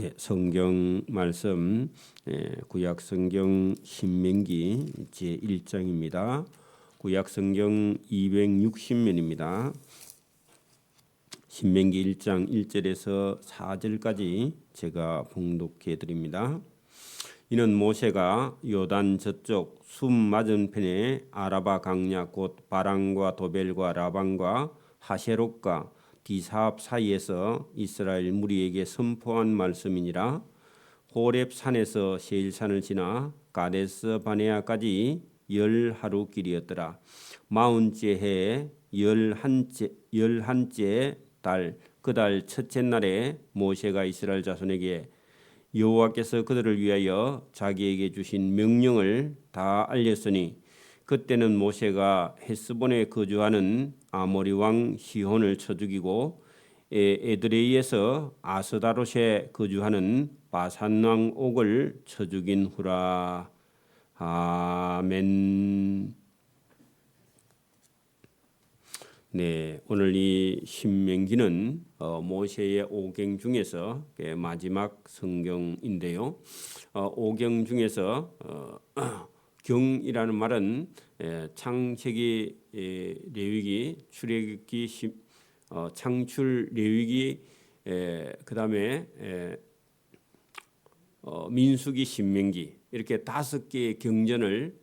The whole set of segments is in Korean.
네, 성경 말씀 구약 성경 신명기 제 1장입니다. 구약 성경 260면입니다. 신명기 1장 1절에서 4절까지 제가 봉독해 드립니다. 이는 모세가 요단 저쪽 숨 맞은편에 아라바 강야 곧 바란과 도벨과 라반과 하세롯과 디사합 사이에서 이스라엘 무리에게 선포한 말씀이니라. 호렙 산에서 세일산을 지나 가데스 바네아까지 10하루 길이었더라. 40째 해에 11째 달 그 달 첫째 날에 모세가 이스라엘 자손에게 여호와께서 그들을 위하여 자기에게 주신 명령을 다 알렸으니 그때는 모세가 헤스본에 거주하는 아모리 왕 시혼을 쳐 죽이고 에드레이에서 아스다롯에 거주하는 바산 왕 옥을 쳐 죽인 후라. 아멘. 네, 오늘 이 신명기는 모세의 오경 중에서 마지막 성경인데요. 오경 중에서 경이라는 말은 창세기, 레위기, 출애굽기, 창출, 레위기, 그다음에 민수기, 신명기 이렇게 5개의 경전을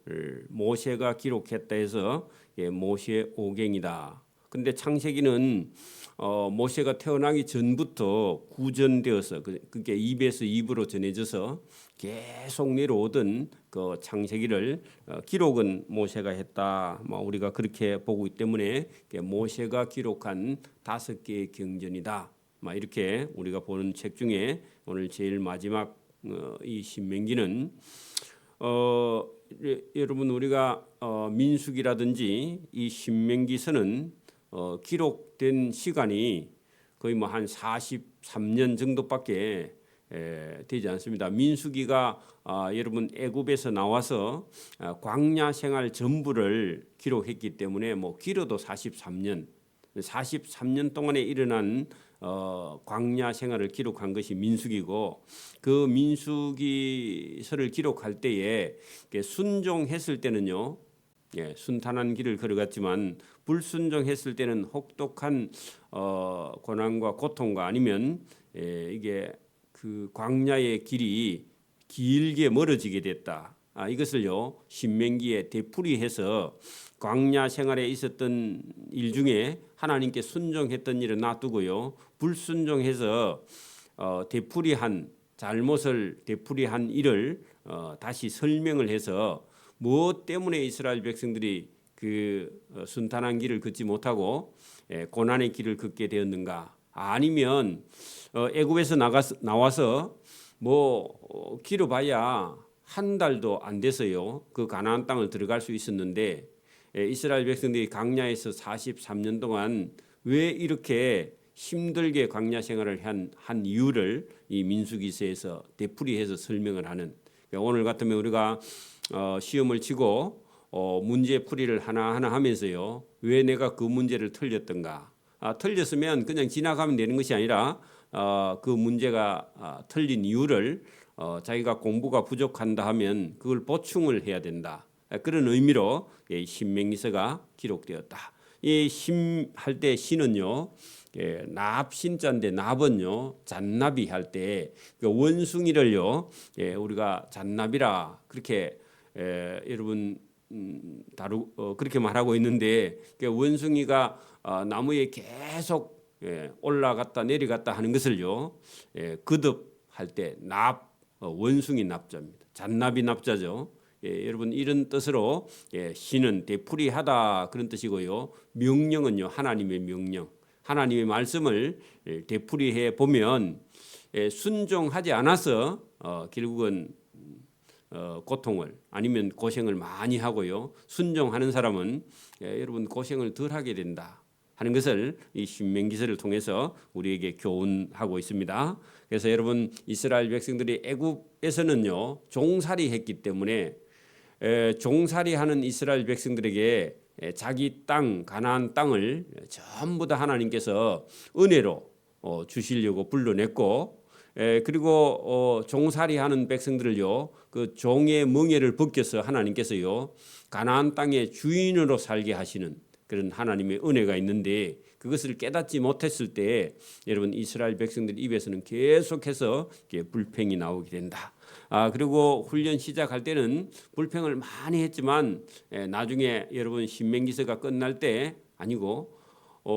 모세가 기록했다 해서 모세 오경이다. 근데 창세기는 모세가 태어나기 전부터 구전되어서 그게 입에서 입으로 전해져서 계속 내려오던 그 창세기를 기록은 모세가 했다. 우리가 그렇게 보고 있기 때문에 모세가 기록한 5개의 경전이다. 이렇게 우리가 보는 책 중에 오늘 제일 마지막 이 신명기는 여러분 우리가 민수기라든지 이 신명기서는 기록된 시간이 거의 한 43년 정도밖에 되지 않습니다. 민수기가 여러분 애굽에서 나와서 광야 생활 전부를 기록했기 때문에 길어도 43년 동안에 일어난 광야 생활을 기록한 것이 민수기고, 그 민수기서를 기록할 때에 순종했을 때는요, 순탄한 길을 걸어갔지만 불순종했을 때는 혹독한 고난과 고통과 아니면 이게 그 광야의 길이 길게 멀어지게 됐다. 이것을요 신명기에 되풀이해서 광야 생활에 있었던 일 중에 하나님께 순종했던 일을 놔두고요 불순종해서 되풀이한 잘못을 되풀이한 일을 다시 설명을 해서 무엇 때문에 이스라엘 백성들이 그 순탄한 길을 걷지 못하고 고난의 길을 걷게 되었는가? 아니면 애굽에서 나와서 길어봐야 한 달도 안 돼서요 그 가나안 땅을 들어갈 수 있었는데 이스라엘 백성들이 광야에서 43년 동안 왜 이렇게 힘들게 광야 생활을 한 이유를 이 민수기서에서 되풀이해서 설명을 하는. 오늘 같으면 우리가 시험을 치고 문제풀이를 하나하나 하면서요 왜 내가 그 문제를 틀렸던가, 틀렸으면 그냥 지나가면 되는 것이 아니라 그 문제가 틀린 이유를 자기가 공부가 부족한다 하면 그걸 보충을 해야 된다. 그런 의미로 신명기서가 기록되었다. 이 심할 때 신은요 납신자인데 납은요 잔나비 할 때 원숭이를요 우리가 잔나비라 그렇게 여러분 그렇게 말하고 있는데 원숭이가 나무에 계속 올라갔다 내려갔다 하는 것을요 거듭할 때 원숭이 납자입니다. 잔나비 납자죠. 여러분 이런 뜻으로 신은 되풀이하다 그런 뜻이고요. 명령은요 하나님의 명령, 하나님의 말씀을 되풀이해 보면 순종하지 않아서 결국은 고통을 아니면 고생을 많이 하고요. 순종하는 사람은 여러분 고생을 덜 하게 된다 하는 것을 이 신명기서를 통해서 우리에게 교훈하고 있습니다. 그래서 여러분 이스라엘 백성들이 애굽에서는요 종살이 했기 때문에 종살이하는 이스라엘 백성들에게 자기 땅 가나안 땅을 전부 다 하나님께서 은혜로 주시려고 불러냈고 그리고 종살이하는 백성들을요, 그 종의 멍에를 벗겨서 하나님께서요 가나안 땅의 주인으로 살게 하시는 그런 하나님의 은혜가 있는데, 그것을 깨닫지 못했을 때 여러분 이스라엘 백성들 입에서는 계속해서 불평이 나오게 된다. 그리고 훈련 시작할 때는 불평을 많이 했지만 나중에 여러분 신명기서가 끝날 때 아니고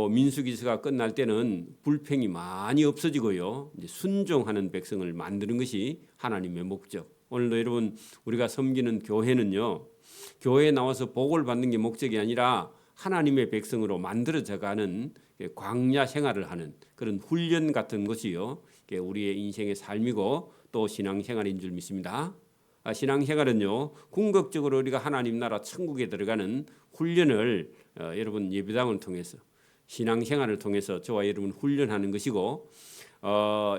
민수기서가 끝날 때는 불평이 많이 없어지고요, 이제 순종하는 백성을 만드는 것이 하나님의 목적. 오늘도 여러분 우리가 섬기는 교회는요, 교회에 나와서 복을 받는 게 목적이 아니라 하나님의 백성으로 만들어져가는 광야 생활을 하는 그런 훈련 같은 것이요, 우리의 인생의 삶이고 또 신앙생활인 줄 믿습니다. 신앙생활은요, 궁극적으로 우리가 하나님 나라 천국에 들어가는 훈련을 여러분 예배당을 통해서 신앙생활을 통해서 저와 여러분 훈련하는 것이고,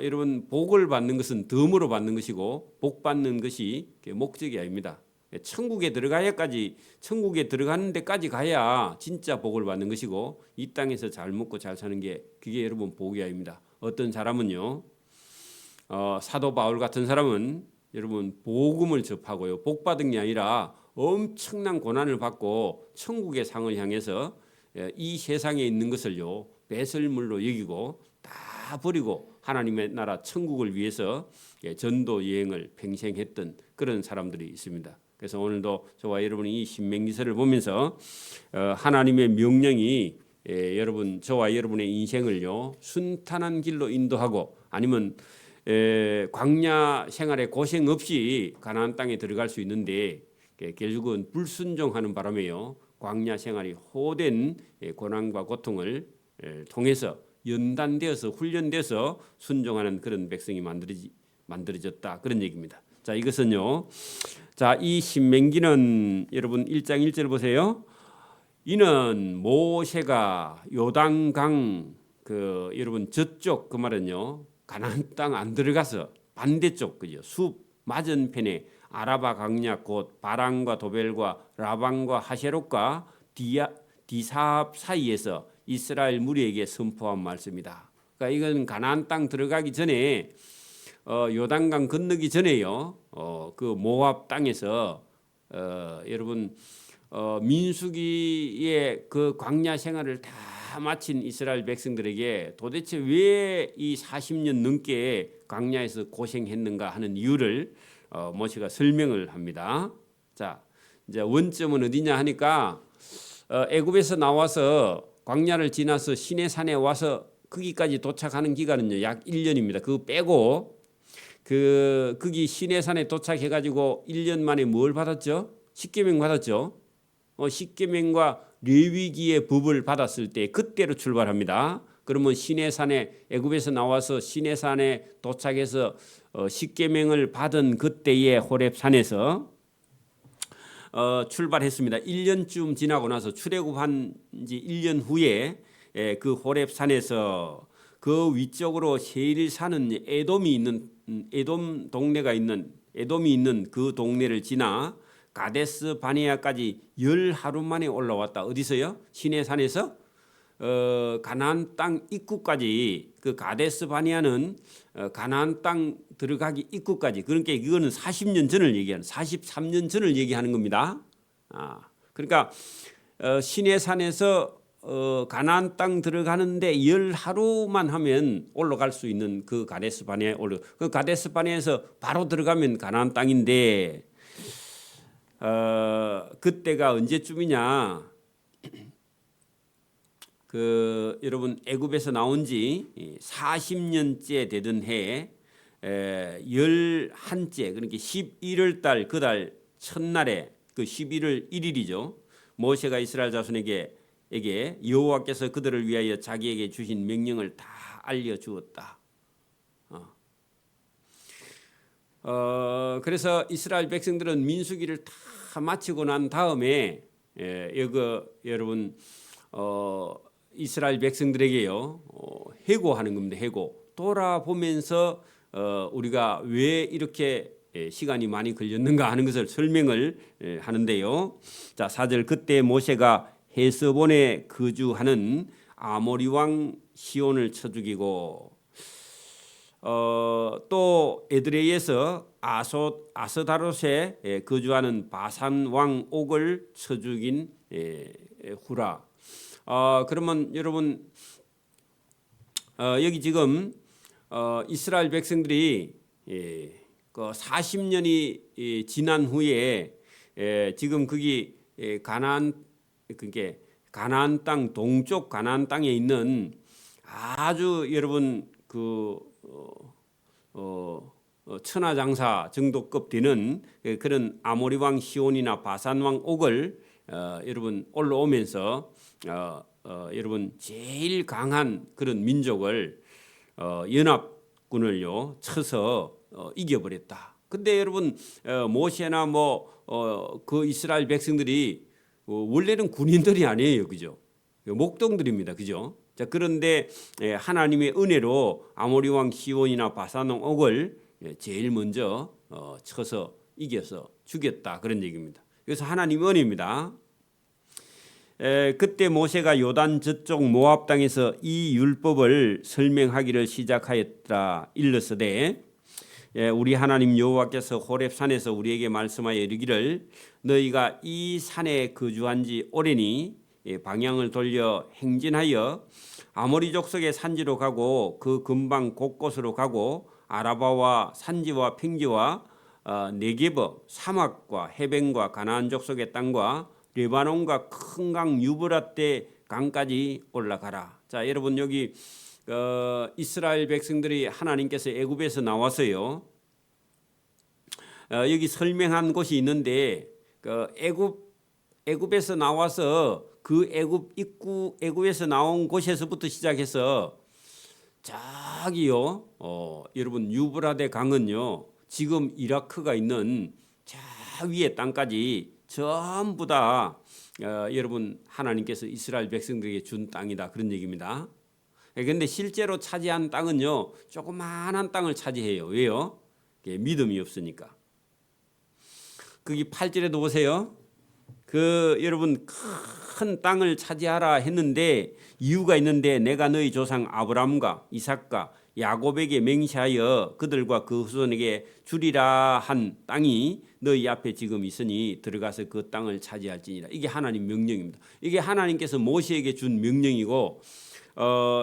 여러분 복을 받는 것은 덤으로 받는 것이고 복 받는 것이 목적이 아닙니다. 천국에 들어가는 데까지 가야 진짜 복을 받는 것이고, 이 땅에서 잘 먹고 잘 사는 게 그게 여러분 복이 아닙니다. 어떤 사람은요, 사도 바울 같은 사람은 여러분 복음을 접하고요, 복 받은 게 아니라 엄청난 고난을 받고 천국의 상을 향해서 이 세상에 있는 것을요 배설물로 여기고 다 버리고 하나님의 나라 천국을 위해서 전도 여행을 평생 했던 그런 사람들이 있습니다. 그래서 오늘도 저와 여러분이 이 신명기서를 보면서 하나님의 명령이 여러분 저와 여러분의 인생을요 순탄한 길로 인도하고, 아니면 광야 생활에 고생 없이 가나안 땅에 들어갈 수 있는데 결국은 불순종하는 바람에요 광야 생활이 호된 고난과 고통을 통해서 연단되어서 훈련돼서 순종하는 그런 백성이 만들어졌다, 그런 얘기입니다. 자, 이것은요, 자, 이 신명기는 여러분 1장 1절 보세요. 이는 모세가 요단강 여러분 저쪽, 그 말은요 가나안 땅 안 들어가서 반대쪽, 그죠, 숲 맞은편에 아라바 강야 곧 바란과 도벨과 라반과 하세롯과 디사합 사이에서 이스라엘 무리에게 선포한 말씀이다. 그러니까 이건 가나안 땅 들어가기 전에 요단강 건너기 전에요, 그 모압 땅에서 여러분 민수기의 그 광야 생활을 다 마친 이스라엘 백성들에게 도대체 왜 이 40년 넘게 광야에서 고생했는가 하는 이유를 모세가 설명을 합니다. 자, 이제 원점은 어디냐 하니까 애굽에서 나와서 광야를 지나서 시내산에 와서 거기까지 도착하는 기간은요 약 1년입니다. 그거 빼고 거기 시내산에 도착해가지고 1년 만에 뭘 받았죠? 십계명 받았죠. 십계명과 레위기의 법을 받았을 때 그때로 출발합니다. 그러면 시내산에 애굽에서 나와서 시내산에 도착해서 십계명을 받은 그때의 호렙산에서 출발했습니다. 1년쯤 지나고 나서 출애굽한 지 1년 후에 그 호렙산에서 그 위쪽으로 세일사는 에돔이 있는 에돔이 있는 그 동네를 지나 가데스 바네아까지 10하루 만에 올라왔다. 어디서요? 시내산에서 가나안 땅 입구까지, 그 가데스 바네아는 가나안 땅 들어가기 입구까지, 그러니까 이거는 40년 전을 얘기하는 43년 전을 얘기하는 겁니다. 그러니까 시내산에서 가나안 땅 들어가는데 10하루만 하면 올라갈 수 있는 그 가데스 바네아에 그 가데스 바네아에서 바로 들어가면 가나안 땅인데 그때가 언제쯤이냐? 여러분 애굽에서 나온 지 40년째 되던 해에 11째, 그러니까 11월 달 그 달 첫날에 그 11월 1일이죠. 모세가 이스라엘 자손에게 여호와께서 그들을 위하여 자기에게 주신 명령을 다 알려주었다. 그래서 이스라엘 백성들은 민수기를 다 마치고 난 다음에 여러분 이스라엘 백성들에게요 해고하는 겁니다. 해고. 돌아보면서 우리가 왜 이렇게 시간이 많이 걸렸는가 하는 것을 설명을 하는데요. 자, 4절, 그때 모세가 헤스본에 거주하는 아모리 왕 시온을 쳐 죽이고, 또 에드레이에서 아스다롯에 거주하는 바산 왕 옥을 쳐 죽인 후라. 그러면 여러분 여기 지금 이스라엘 백성들이 그 40년이 지난 후에 지금 거기 그게 가나안 땅 동쪽 가나안 땅에 있는 아주 여러분 그 천하장사 정도급 되는 그런 아모리 왕 시온이나 바산 왕 옥을 여러분 올라오면서 여러분 제일 강한 그런 민족을 연합군을요 쳐서 이겨버렸다. 근데 여러분 모세나 그 이스라엘 백성들이 원래는 군인들이 아니에요, 그죠? 목동들입니다, 그죠? 자, 그런데 하나님의 은혜로 아모리 왕 시온이나 바산 왕 옥을 제일 먼저 쳐서 이겨서 죽였다, 그런 얘기입니다. 그래서 하나님의 은혜입니다. 그때 모세가 요단 저쪽 모압 땅에서 이 율법을 설명하기를 시작하였다. 일러서되 우리 하나님 여호와께서 호렙산에서 우리에게 말씀하여 이르기를 너희가 이 산에 거주한 지 오래니 방향을 돌려 행진하여 아모리 족속의 산지로 가고 그 근방 곳곳으로 가고 아라바와 산지와 평지와 네게버 사막과 해변과 가나안 족속의 땅과 레바논과 큰 강 유브라데 강까지 올라가라. 자, 여러분 여기 이스라엘 백성들이 하나님께서 애굽에서 나와서요. 여기 설명한 곳이 있는데 그 애굽에서 나와서 그 애굽에서 나온 곳에서부터 시작해서 저기요. 여러분 유브라데 강은요. 지금 이라크가 있는 저 위에 땅까지 전부 다 여러분 하나님께서 이스라엘 백성들에게 준 땅이다, 그런 얘기입니다. 그런데 실제로 차지한 땅은요 조그마한 땅을 차지해요. 왜요? 믿음이 없으니까. 거기 8절에도 보세요. 여러분 큰 땅을 차지하라 했는데 이유가 있는데 내가 너희 조상 아브람과 이삭과 야곱에게 맹세하여 그들과 그 후손에게 주리라 한 땅이 너희 앞에 지금 있으니 들어가서 그 땅을 차지할지니라. 이게 하나님 명령입니다. 이게 하나님께서 모세에게 준 명령이고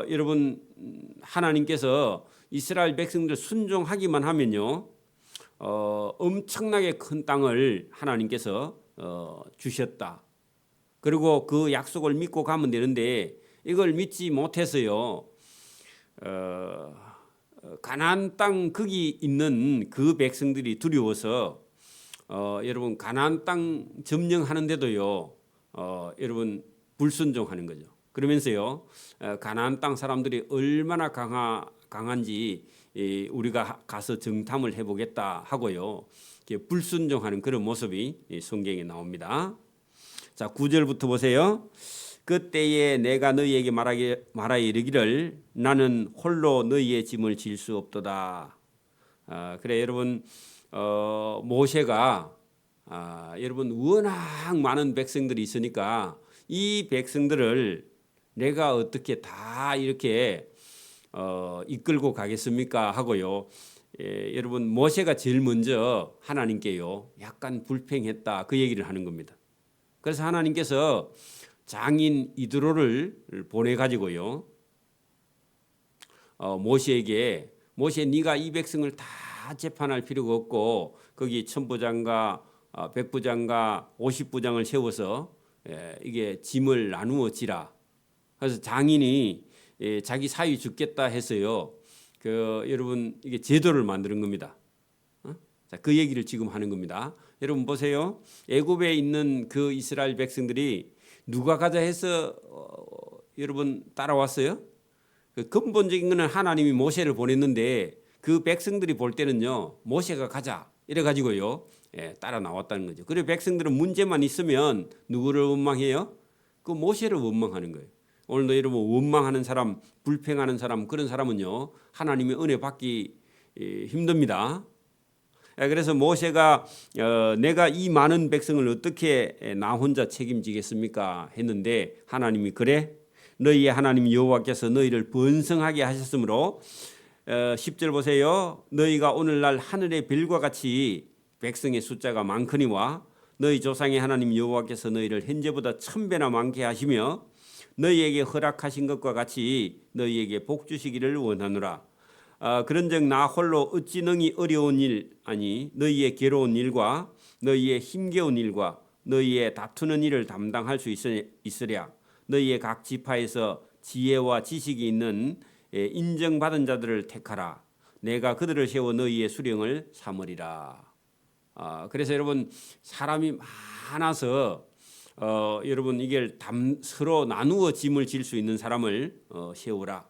여러분 하나님께서 이스라엘 백성들 순종하기만 하면요 엄청나게 큰 땅을 하나님께서 주셨다. 그리고 그 약속을 믿고 가면 되는데 이걸 믿지 못해서요 가나안 땅 거기 있는 그 백성들이 두려워서 여러분 가나안 땅 점령하는데도요 여러분 불순종하는 거죠. 그러면서요 가나안 땅 사람들이 얼마나 강한지 우리가 가서 정탐을 해보겠다 하고요 불순종하는 그런 모습이 성경에 나옵니다. 자, 9절부터 보세요. 그때에 내가 너희에게 말하여 이르기를 나는 홀로 너희의 짐을 질 수 없도다. 그래 여러분 모세가 여러분 워낙 많은 백성들이 있으니까 이 백성들을 내가 어떻게 다 이렇게 이끌고 가겠습니까 하고요. 여러분 모세가 제일 먼저 하나님께요 약간 불평했다, 그 얘기를 하는 겁니다. 그래서 하나님께서 장인 이드로를 보내 가지고요 모세에게 모세 네가 이 백성을 다 재판할 필요가 없고 거기 천부장과 백부장과 50부장을 세워서 이게 짐을 나누어 지라. 그래서 장인이 자기 사위 죽겠다 해서요 여러분 이게 제도를 만드는 겁니다. 자, 그 얘기를 지금 하는 겁니다. 여러분 보세요. 애굽에 있는 그 이스라엘 백성들이 누가 가자 해서 여러분 따라왔어요? 그 근본적인 것은 하나님이 모세를 보냈는데 그 백성들이 볼 때는요 모세가 가자 이래 가지고요 따라 나왔다는 거죠. 그리고 백성들은 문제만 있으면 누구를 원망해요? 그 모세를 원망하는 거예요. 오늘도 여러분 원망하는 사람, 불평하는 사람, 그런 사람은요 하나님의 은혜 받기 힘듭니다. 그래서 모세가 내가 이 많은 백성을 어떻게 나 혼자 책임지겠습니까 했는데 하나님이 그래 너희의 하나님 여호와께서 너희를 번성하게 하셨으므로 10절 보세요. 너희가 오늘날 하늘의 별과 같이 백성의 숫자가 많거니와 너희 조상의 하나님 여호와께서 너희를 현재보다 1000배나 많게 하시며 너희에게 허락하신 것과 같이 너희에게 복 주시기를 원하노라. 그런즉 나 홀로 어찌 능히 어려운 일 아니 너희의 괴로운 일과 너희의 힘겨운 일과 너희의 다투는 일을 담당할 수 있으랴. 너희의 각 지파에서 지혜와 지식이 있는 인정받은 자들을 택하라. 내가 그들을 세워 너희의 수령을 삼으리라. 그래서 여러분 사람이 많아서 여러분 이걸 서로 나누어 짐을 질 수 있는 사람을 세우라.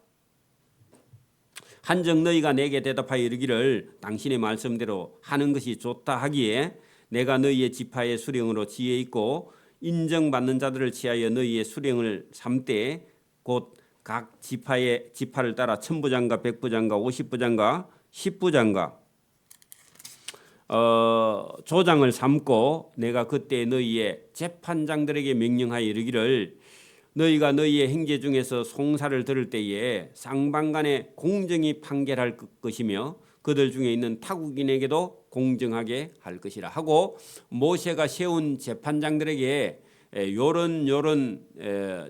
한즉 너희가 내게 대답하여 이르기를 당신의 말씀대로 하는 것이 좋다 하기에 내가 너희의 지파의 수령으로 지혜 있고 인정받는 자들을 취하여 너희의 수령을 삼되 곧 각 지파를 따라 천부장과 백부장과 50부장과 10부장과 조장을 삼고 내가 그때 너희의 재판장들에게 명령하여 이르기를 너희가 너희의 행제 중에서 송사를 들을 때에 쌍방간에 공정히 판결할 것이며 그들 중에 있는 타국인에게도 공정하게 할 것이라 하고 모세가 세운 재판장들에게 요런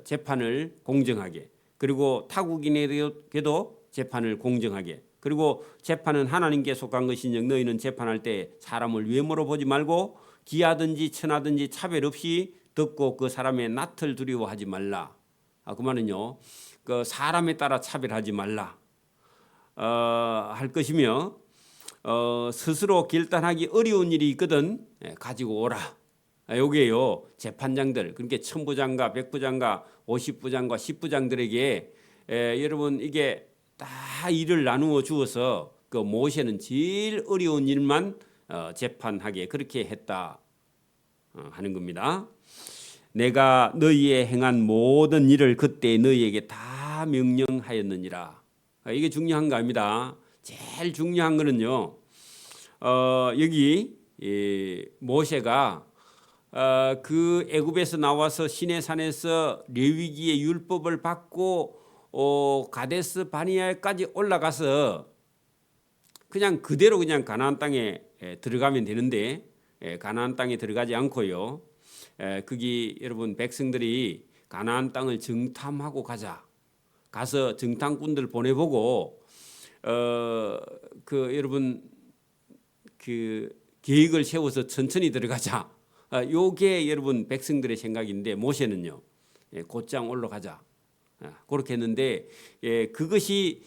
재판을 공정하게 그리고 타국인에게도 재판을 공정하게 그리고 재판은 하나님께 속한 것인즉 너희는 재판할 때 사람을 외모로 보지 말고 기하든지 천하든지 차별 없이 듣고 그 사람의 낯을 두려워하지 말라. 그 말은요, 그 사람에 따라 차별하지 말라 할 것이며 스스로 결단하기 어려운 일이 있거든 가지고 오라. 여기에요 재판장들 그러니까 천부장과 백부장과 50부장과 10부장들에게 여러분 이게 다 일을 나누어 주어서 그 모세는 제일 어려운 일만 재판하게 그렇게 했다 하는 겁니다. 내가 너희의 행한 모든 일을 그때 너희에게 다 명령하였느니라. 이게 중요한 거 아닙니다. 제일 중요한 거는요. 여기 모세가 그 애굽에서 나와서 시내산에서 레위기의 율법을 받고 가데스 바니아까지 올라가서 그냥 그대로 그냥 가나안 땅에 들어가면 되는데 가나안 땅에 들어가지 않고요. 거기 여러분 백성들이 가나안 땅을 정탐하고 가서 정탐꾼들 보내보고 그 여러분 그 계획을 세워서 천천히 들어가자. 요게 여러분 백성들의 생각인데 모세는요 곧장 올라가자. 그렇게 했는데 그것이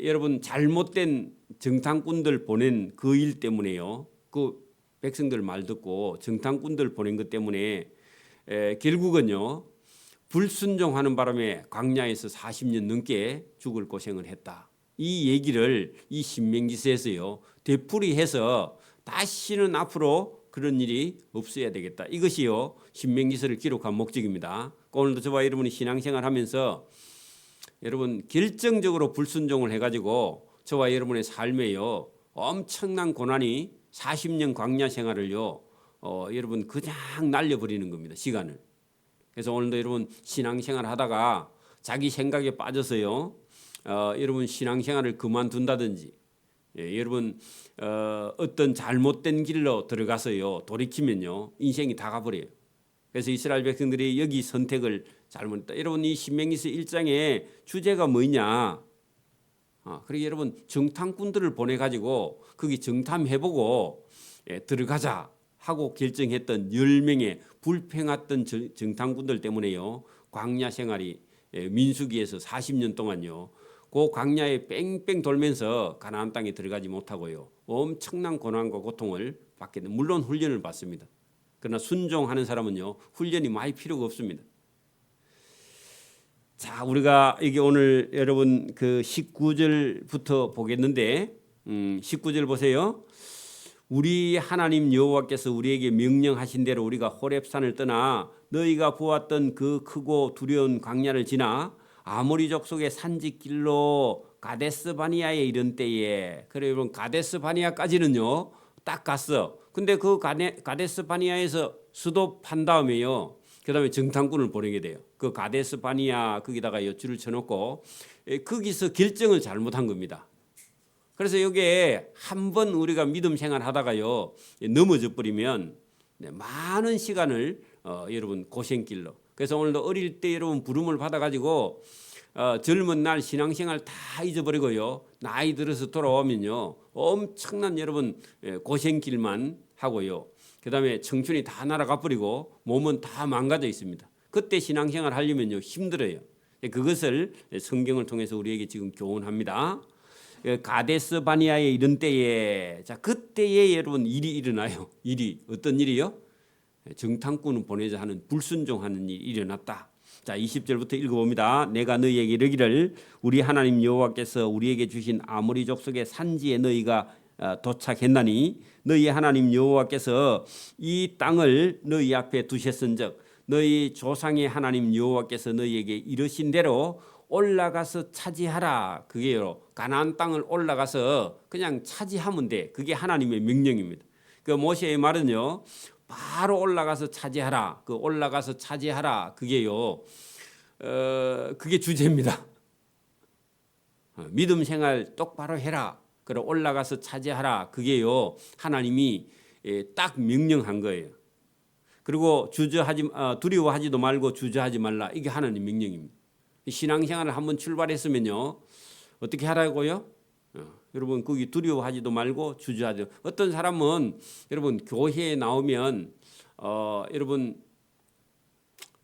여러분 잘못된 정탐꾼들 보낸 그 일 때문에요. 그 백성들 말 듣고 정탐꾼들 보낸 것 때문에 결국은요 불순종하는 바람에 광야에서 40년 넘게 죽을 고생을 했다. 이 얘기를 이 신명기서에서요 되풀이해서 다시는 앞으로 그런 일이 없어야 되겠다. 이것이요 신명기서를 기록한 목적입니다. 오늘도 저와 여러분이 신앙생활하면서 여러분 결정적으로 불순종을 해가지고 저와 여러분의 삶에요 엄청난 고난이 40년 광야 생활을요 여러분 그냥 날려버리는 겁니다. 시간을. 그래서 오늘도 여러분 신앙생활 하다가 자기 생각에 빠져서요 여러분 신앙생활을 그만둔다든지 여러분 어떤 잘못된 길로 들어가서요 돌이키면요 인생이 다 가버려요. 그래서 이스라엘 백성들이 여기 선택을 잘못했다. 여러분 이 신명기서 1장의 주제가 뭐냐? 그리고 여러분 정탐꾼들을 보내가지고 거기 정탐해보고 들어가자 하고 결정했던 10명의 불평했던 정탐꾼들 때문에요 광야 생활이 민수기에서 40년 동안요 그 광야에 뺑뺑 돌면서 가나안 땅에 들어가지 못하고요 엄청난 고난과 고통을 받게 된 물론 훈련을 받습니다. 그러나 순종하는 사람은요 훈련이 많이 필요가 없습니다. 자, 우리가 이게 오늘 여러분 그 19절부터 보겠는데 19절 보세요. 우리 하나님 여호와께서 우리에게 명령하신 대로 우리가 호렙산을 떠나 너희가 보았던 그 크고 두려운 광야를 지나 아모리 족속의 산지길로 가데스 바니아에 이른 때에 그래 여러분 가데스 바니아까지는요 딱 갔어. 근데 그 가데스 바니아에서 수도판 다음에요. 그다음에 정탐꾼을 보내게 돼요. 그 가데스 바니아 거기다가 줄을 쳐놓고 거기서 결정을 잘못한 겁니다. 그래서 이게 한번 우리가 믿음 생활하다가요 넘어져 버리면 많은 시간을 여러분 고생길로. 그래서 오늘도 어릴 때 여러분 부름을 받아가지고 젊은 날 신앙생활 다 잊어버리고요 나이 들어서 돌아오면요 엄청난 여러분 고생길만 하고요. 그다음에 청춘이 다 날아가 버리고 몸은 다 망가져 있습니다. 그때 신앙생활 하려면요 힘들어요. 그것을 성경을 통해서 우리에게 지금 교훈합니다. 가데스 바니아에 이른 때에 자 그때에 여러분 일이 일어나요. 일이 어떤 일이요? 정탐꾼을 보내자 하는 불순종하는 일이 일어났다. 자 20절부터 읽어봅니다. 내가 너희에게 이르기를 우리 하나님 여호와께서 우리에게 주신 아모리 족속의 산지에 너희가 도착했나니 너희 하나님 여호와께서 이 땅을 너희 앞에 두셨은즉 너희 조상의 하나님 여호와께서 너희에게 이르신 대로 올라가서 차지하라. 그게요. 가나안 땅을 올라가서 그냥 차지하면 돼. 그게 하나님의 명령입니다. 그 모세의 말은요. 바로 올라가서 차지하라. 그 올라가서 차지하라. 그게요. 그게 주제입니다. 믿음 생활 똑바로 해라. 그래 올라가서 차지하라. 그게요. 하나님이 딱 명령한 거예요. 그리고 두려워하지도 말고 주저하지 말라. 이게 하나님 명령입니다. 신앙생활을 한번 출발했으면요 어떻게 하라고요? 여러분 거기 두려워하지도 말고 주저하지. 어떤 사람은 여러분 교회에 나오면 여러분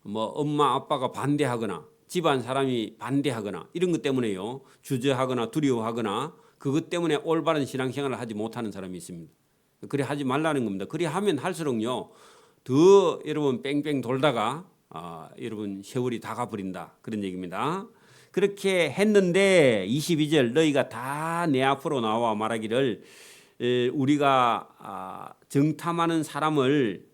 뭐 엄마 아빠가 반대하거나 집안 사람이 반대하거나 이런 것 때문에요 주저하거나 두려워하거나 그것 때문에 올바른 신앙생활을 하지 못하는 사람이 있습니다. 그래 하지 말라는 겁니다. 그래 하면 할수록요 더 여러분 뺑뺑 돌다가 여러분 세월이 다 가버린다 그런 얘기입니다. 그렇게 했는데 22절 너희가 다 내 앞으로 나와 말하기를 우리가 정탐하는 사람을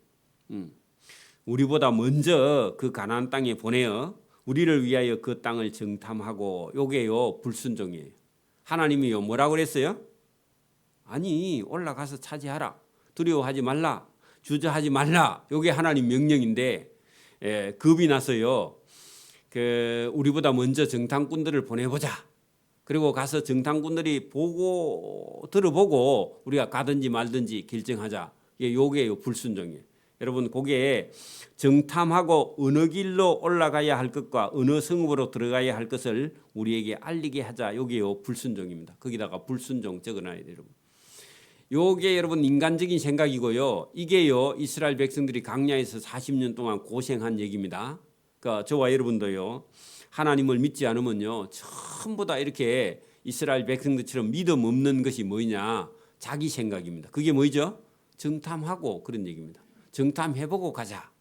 우리보다 먼저 그 가나안 땅에 보내어 우리를 위하여 그 땅을 정탐하고 요게요 불순종이에요. 하나님이요 뭐라고 그랬어요? 아니 올라가서 차지하라. 두려워하지 말라. 주저하지 말라. 요게 하나님 명령인데 겁이 나서요. 우리보다 먼저 정탐꾼들을 보내보자. 그리고 가서 정탐꾼들이 들어보고 우리가 가든지 말든지 결정하자. 요게 불순종이에요. 여러분 그게 정탐하고 어느 길로 올라가야 할 것과 어느 성읍으로 들어가야 할 것을 우리에게 알리게 하자. 요게요 불순종입니다. 거기다가 불순종 적어놔야 돼요. 여러분. 요게 여러분 인간적인 생각이고요. 이게요 이스라엘 백성들이 광야에서 40년 동안 고생한 얘기입니다. 그러니까 저와 여러분도요 하나님을 믿지 않으면요 전부 다 이렇게 이스라엘 백성들처럼 믿음 없는 것이 뭐냐 자기 생각입니다. 그게 뭐죠? 정탐하고 그런 얘기입니다. 정탐해보고 가자.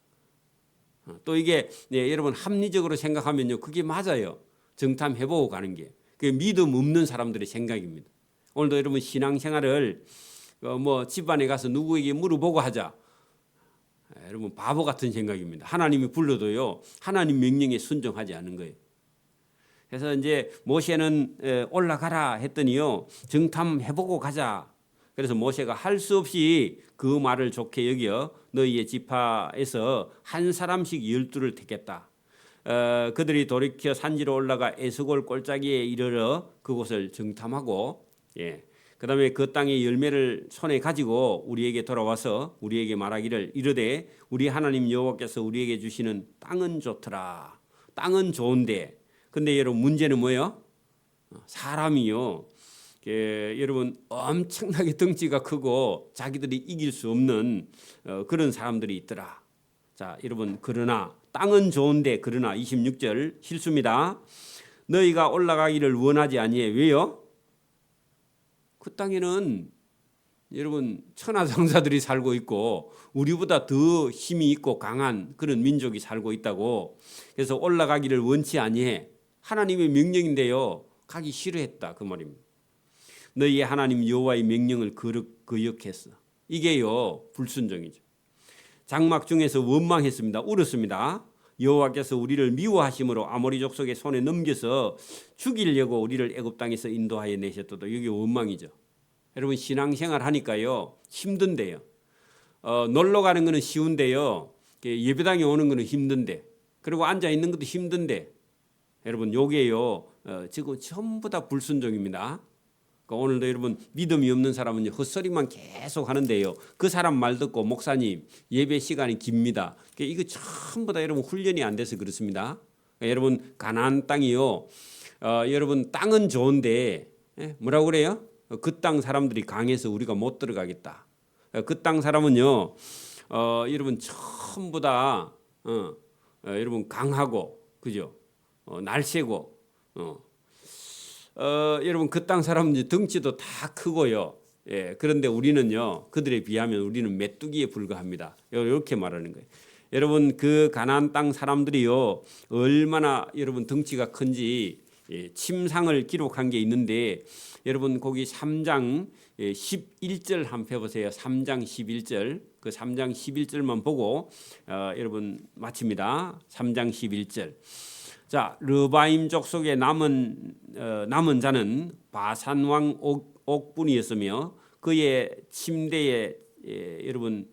또 이게 여러분 합리적으로 생각하면요 그게 맞아요. 정탐해보고 가는 게 그게 믿음 없는 사람들의 생각입니다. 오늘도 여러분 신앙생활을 뭐 집안에 가서 누구에게 물어보고 하자. 여러분 바보 같은 생각입니다. 하나님이 불러도요 하나님 명령에 순종하지 않는 거예요. 그래서 이제 모세는 올라가라 했더니요 정탐해보고 가자. 그래서 모세가 할 수 없이 그 말을 좋게 여겨 너희의 지파에서 한 사람씩 12를 택했다. 그들이 돌이켜 산지로 올라가 에스골 골짜기에 이르러 그곳을 정탐하고 그다음에 그 땅의 열매를 손에 가지고 우리에게 돌아와서 우리에게 말하기를 이르되 우리 하나님 여호와께서 우리에게 주시는 땅은 좋더라. 땅은 좋은데 근데 여러분 문제는 뭐예요? 사람이요. 여러분 엄청나게 덩치가 크고 자기들이 이길 수 없는 그런 사람들이 있더라. 자, 여러분 그러나 땅은 좋은데 그러나 26절 실수입니다. 너희가 올라가기를 원하지 아니해. 왜요? 그 땅에는 여러분 천하장사들이 살고 있고 우리보다 더 힘이 있고 강한 그런 민족이 살고 있다고. 그래서 올라가기를 원치 아니해. 하나님의 명령인데요. 가기 싫어했다 그 말입니다. 너희의 하나님 여호와의 명령을 거역했어. 이게요 불순종이죠. 장막 중에서 원망했습니다. 울었습니다. 여호와께서 우리를 미워하심으로 아모리 족속의 손에 넘겨서 죽이려고 우리를 애굽 땅에서 인도하여 내셨도다. 이게 원망이죠. 여러분 신앙생활 하니까요 힘든데요. 놀러 가는 거는 쉬운데요. 예배당에 오는 거는 힘든데 그리고 앉아 있는 것도 힘든데 여러분 요게요 지금 전부 다 불순종입니다. 그러니까 오늘도 여러분 믿음이 없는 사람은 헛소리만 계속 하는데요. 그 사람 말 듣고 목사님 예배 시간이 깁니다. 그러니까 이거 전부 다 여러분 훈련이 안 돼서 그렇습니다. 그러니까 여러분 가나안 땅이요. 여러분 땅은 좋은데 뭐라고 그래요? 그 땅 사람들이 강해서 우리가 못 들어가겠다. 그 땅 사람은요. 여러분 전부 다 여러분 강하고 그죠? 날쌔고 여러분 그 땅 사람은 덩치도 다 크고요. 예, 그런데 우리는요 그들에 비하면 우리는 메뚜기에 불과합니다. 이렇게 말하는 거예요. 여러분 그 가나안 땅 사람들이요 얼마나 여러분 덩치가 큰지 침상을 기록한 게 있는데 여러분 거기 3장 11절 한번 펴보세요. 3장 11절 그 3장 11절만 보고 여러분 마칩니다. 3장 11절. 자, 르바임 족속의 남은 자는 바산 왕 옥분이었으며 그의 침대의 여러분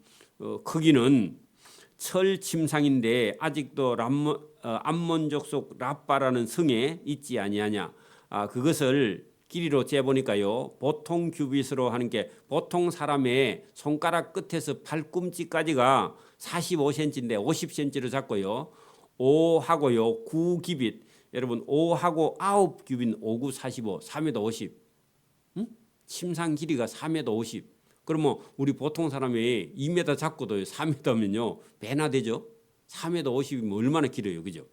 크기는 철 침상인데 아직도 암몬 족속 랍바라는 성에 있지 아니하냐. 그것을 길이로 재보니까요 보통 규빗으로 하는 게 보통 사람의 손가락 끝에서 팔꿈치까지가 45cm인데 50cm를 잡고요. 5하고요 9규빗 여러분 5하고 9규빗 5, 9, 45 3m 50 침상 길이가 3m 50 그러면 우리 보통 사람이 2m 잡고도 4m면요 배나 되죠. 4m 50이면 얼마나 길어요, 그죠?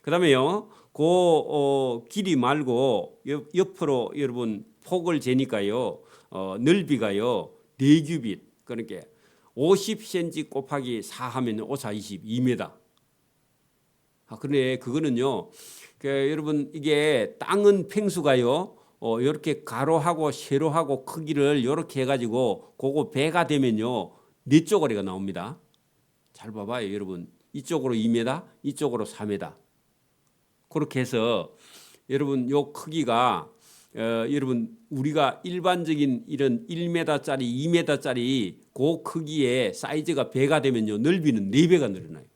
그다음에요 그 길이 말고 옆으로 여러분 폭을 재니까요 넓이가요 4규빗 그러니까 50cm 곱하기 4 하면 5, 4, 20 2m. 그런데 그거는요 여러분 이게 땅은 평수가요 이렇게 가로하고 세로하고 크기를 이렇게 해가지고 그거 배가 되면요 4쪼가리가 나옵니다. 잘 봐봐요 여러분. 이쪽으로 2m 이쪽으로 4m 그렇게 해서 여러분 요 크기가 여러분 우리가 일반적인 이런 1m짜리 2m짜리 그 크기의 사이즈가 배가 되면요 넓이는 4배가 늘어나요.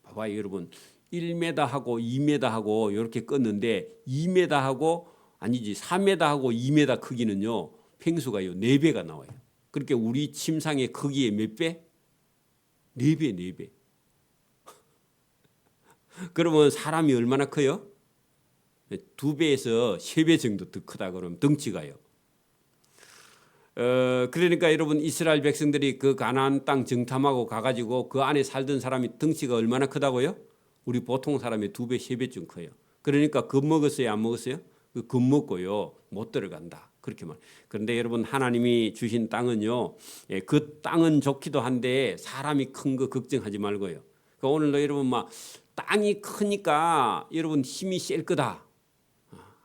봐봐요 여러분 1m하고 2m하고 이렇게 껐는데 2m하고 아니지 4m하고 2m 크기는요 평수가요 4배가 나와요. 그렇게 우리 침상의 크기의 몇 배? 4배 4배. 그러면 사람이 얼마나 커요? 2배에서 3배 정도 더 크다 그러면 덩치가요. 그러니까 여러분 이스라엘 백성들이 그 가나안 땅 정탐하고 가가지고 그 안에 살던 사람이 덩치가 얼마나 크다고요? 우리 보통 사람의 2배, 3배쯤 커요. 그러니까 겁먹었어요, 안 먹었어요? 겁먹고요 못 들어간다. 그렇게 말. 그런데 여러분 하나님이 주신 땅은요, 그 땅은 좋기도 한데 사람이 큰 거 걱정하지 말고요. 그러니까 오늘도 여러분 막 땅이 크니까 여러분 힘이 셀 거다.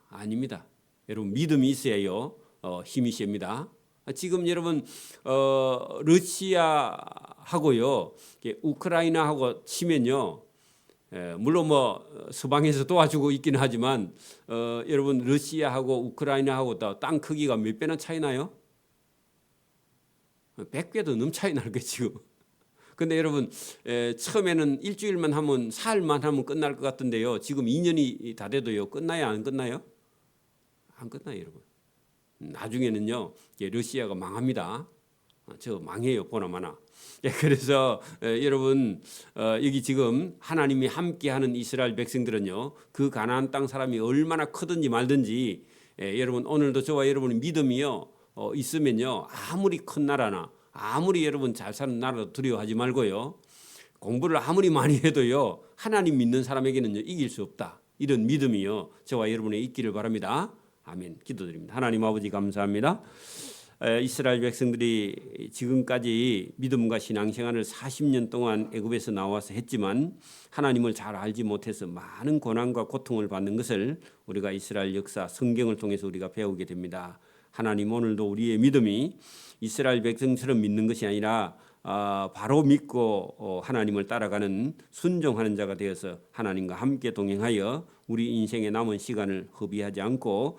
아닙니다. 여러분 믿음이 있어야요 힘이 셉니다. 지금 여러분 러시아하고요 우크라이나하고 치면요 물론 뭐 서방에서 도와주고 있기는 하지만 여러분 러시아하고 우크라이나하고 땅 크기가 몇 배나 차이 나요? 100배도 넘 차이 날게 지금. 근데 여러분 처음에는 일주일만 하면 사흘만 하면 끝날 것 같은데요 지금 2년이 다 돼도요 끝나요 안 끝나요? 안 끝나요 여러분. 나중에는요 러시아가 망합니다. 저 망해요 보나마나. 그래서 여러분 여기 지금 하나님이 함께하는 이스라엘 백성들은요 그 가나안 땅 사람이 얼마나 크든지 말든지 여러분 오늘도 저와 여러분의 믿음이요 있으면요 아무리 큰 나라나 아무리 여러분 잘 사는 나라도 두려워하지 말고요 공부를 아무리 많이 해도요 하나님 믿는 사람에게는요 이길 수 없다. 이런 믿음이요 저와 여러분의 있기를 바랍니다. 아멘. 기도드립니다. 하나님 아버지 감사합니다. 이스라엘 백성들이 지금까지 믿음과 신앙생활을 40년 동안 애굽에서 나와서 했지만 하나님을 잘 알지 못해서 많은 고난과 고통을 받는 것을 우리가 이스라엘 역사 성경을 통해서 우리가 배우게 됩니다. 하나님 오늘도 우리의 믿음이 이스라엘 백성처럼 믿는 것이 아니라 바로 믿고 하나님을 따라가는 순종하는 자가 되어서 하나님과 함께 동행하여 우리 인생의 남은 시간을 허비하지 않고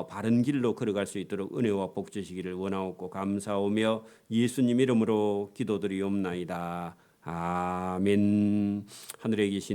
바른 길로 걸어갈 수 있도록 은혜와 복 주시기를 원하옵고 감사하며 예수님 이름으로 기도드리옵나이다. 아멘. 하늘에 계신